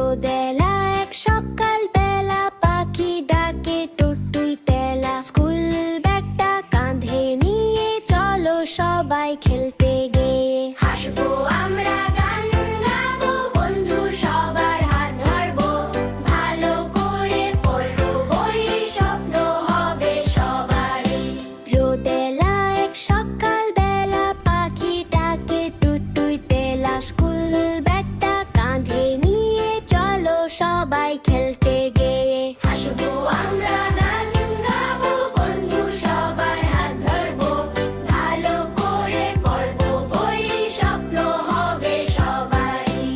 রোদেলা এক সকাল বেলা, পাখি ডাকে টুটুই তেলা। স্কুল ব্যাগটা কাঁধে নিয়ে চলো সবাই খেলতে গিয়ে। হাসবো আমরা, গান গাবো, বন্ধু সবার হাত ধরবো। ভালো করে পড়বো বই, স্বপ্ন হবে সবারই। রোদেলা এক সকাল বেলা, পাখি ডাকে টুটুই তেলা। স্কুল ব্যাগটা কাঁধে নিয়ে চলো সবাই খেলতে গিয়ে। হাসবো আমরা, গান গাবো, বন্ধু সবার হাত ধরবো। ভালো করে পড়বো বই, স্বপ্ন হবে সবারই।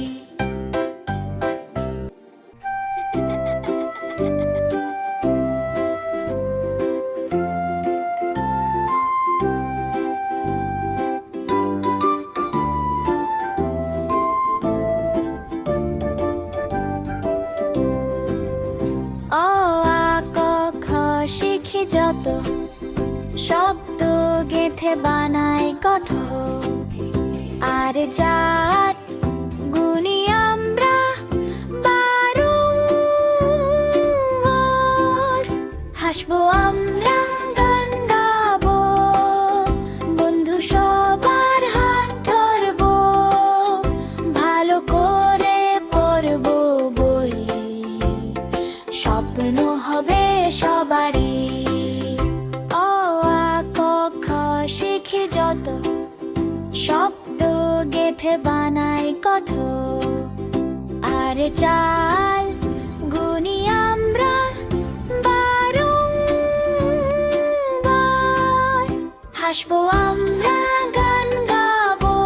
অ আ ক খ শিখি যত, শব্দ গেথে বানাই কথ। আর জাত গুনি আমরা বারংবার। হাসবো আমরা, গান গাবো, বন্ধু সবার হাত ধরবো। ভালো করে পড়বো বই, স্বপ্ন হবে সবারই। অ আ ক খ শিখি যত, শব্দ গেথে বানাই কথ। আর চাল গুনি আমরা বারংবার। হাসবো আমরা, গান গাবো,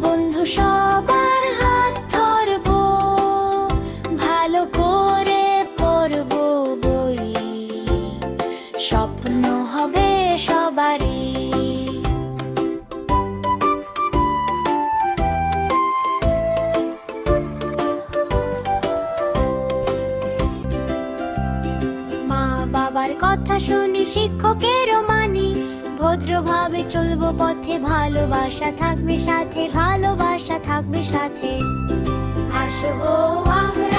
বন্ধু সবার হাত ধরবো। ভালো করে পড়বো বই, স্বপ্ন হবে সবারই। মা বাবার কথা শুনি, শিক্ষকেরও মানি। ভদ্রভাবে চলবো পথে, ভালোবাসা থাকবে সাথে, ভালোবাসা থাকবে সাথে। হাসবো আমরা,